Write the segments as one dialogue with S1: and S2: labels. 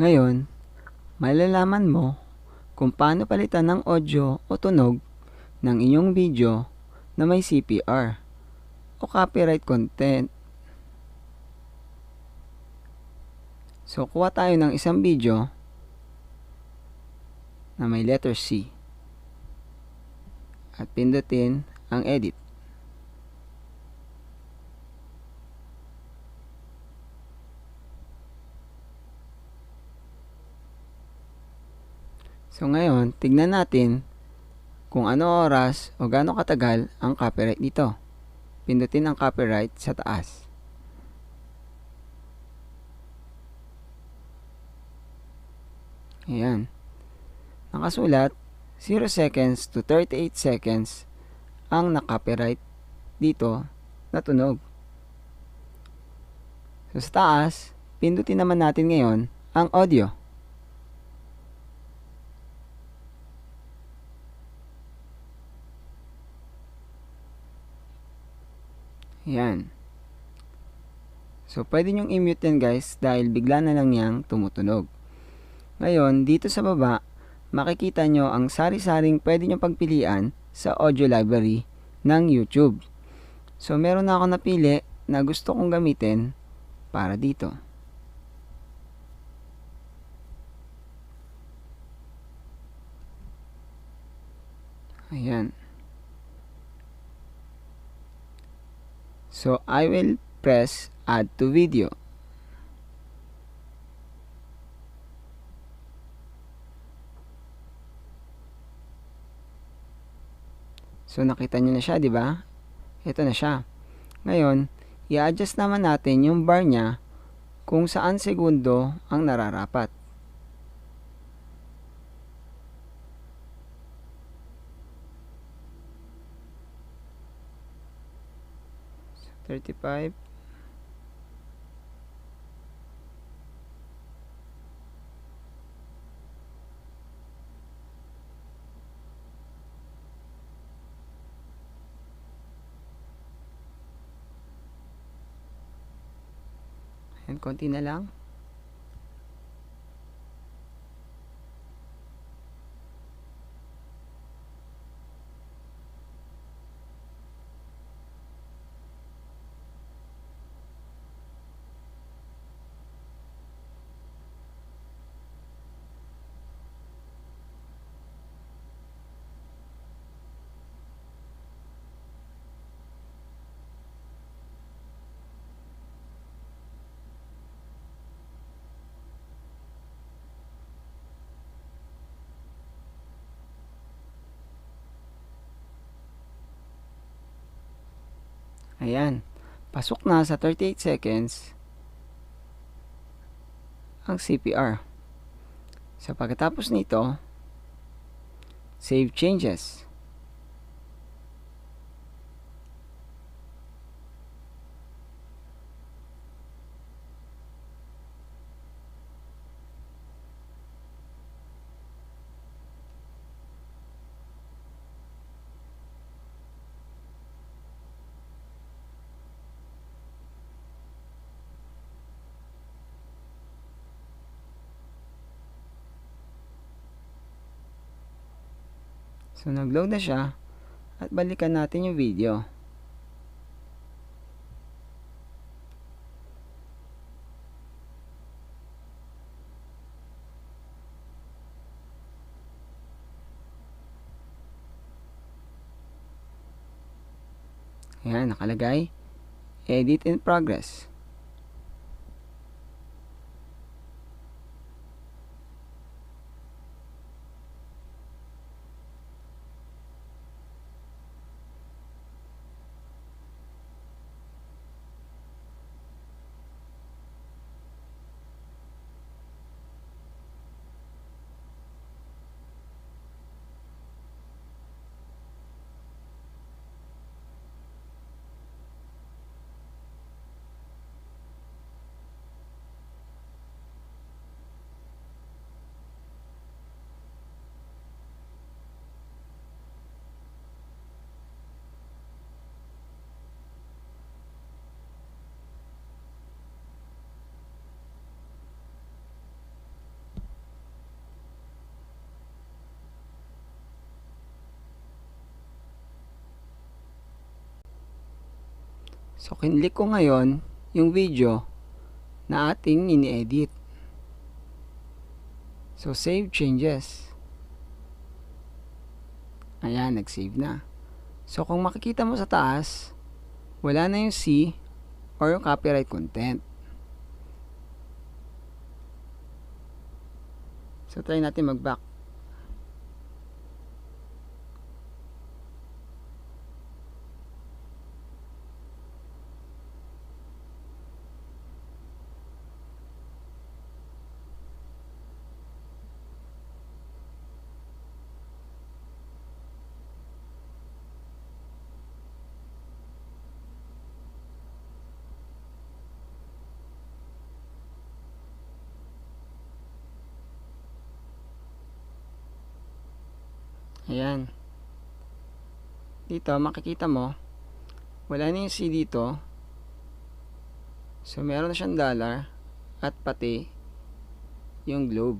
S1: Ngayon, malalaman mo kung paano palitan ng audio o tunog ng inyong video na may CPR o copyright content. So, kuha tayo ng isang video na may letter C at pindutin ang edit. So ngayon, tignan natin kung ano oras o gaano katagal ang copyright dito. Pindutin ang copyright sa taas. Ayan. Nakasulat 0 seconds to 38 seconds ang na-copyright dito na tunog. So sa taas, pindutin naman natin ngayon ang audio. Ayan. So, pwede nyong i-mute yan guys dahil bigla na lang niyang tumutunog. Ngayon, dito sa baba, makikita nyo ang sari-saring pwede nyong pagpilian sa audio library ng YouTube. So, meron na ako napili na gusto kong gamitin para dito. Ayan. So, I will press add to video. So, nakita nyo na siya, di ba? Ito na siya. Ngayon, i-adjust naman natin yung bar niya kung saan segundo ang nararapat. So, 35. Ayan, konti na lang. Ayan, pasok na sa 38 seconds ang CPR. So, pagkatapos nito, save changes. So, nag-load na siya at balikan natin yung video. Ayan, nakalagay edit in progress. So, kinlik ko ngayon yung video na ating ini-edit. So, save changes. Ayan, nag-save na. So, kung makikita mo sa taas, wala na yung C or yung copyright content. So, try natin mag-back. Ayan. Dito, makikita mo, wala na yung C dito. So, meron na siyang dollar at pati yung globe.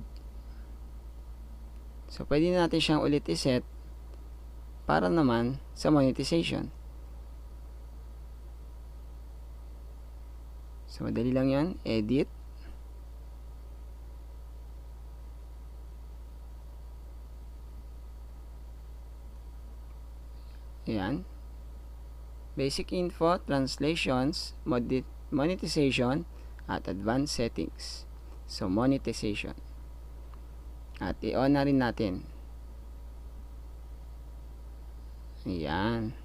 S1: So, pwede natin siyang ulit iset para naman sa monetization. So, madali lang yan. Edit. Ayan. Basic info, translations, monetization, at advanced settings. So, monetization. At i-on na rin natin. Ayan.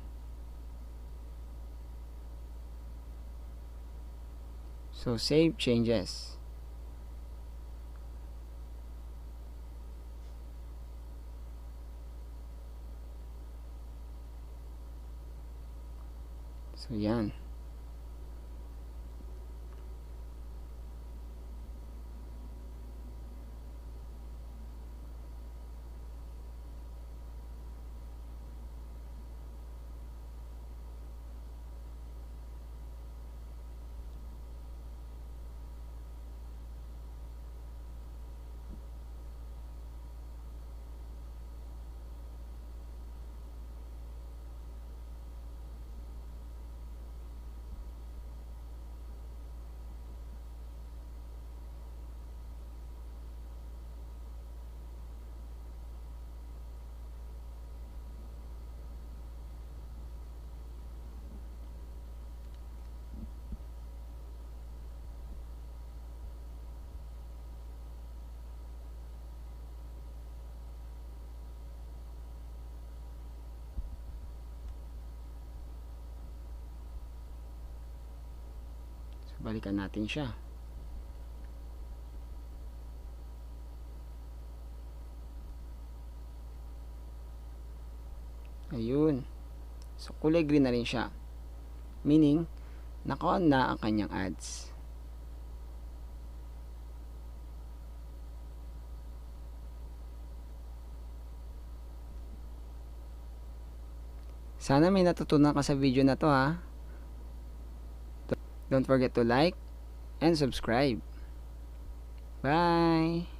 S1: So, save changes. So, yan. Balikan natin siya. Ayun. So, kulay green na rin siya. Meaning, naka-on na ang kanyang ads. Sana may natutunan ka sa video na to ha. Don't forget to like and subscribe. Bye!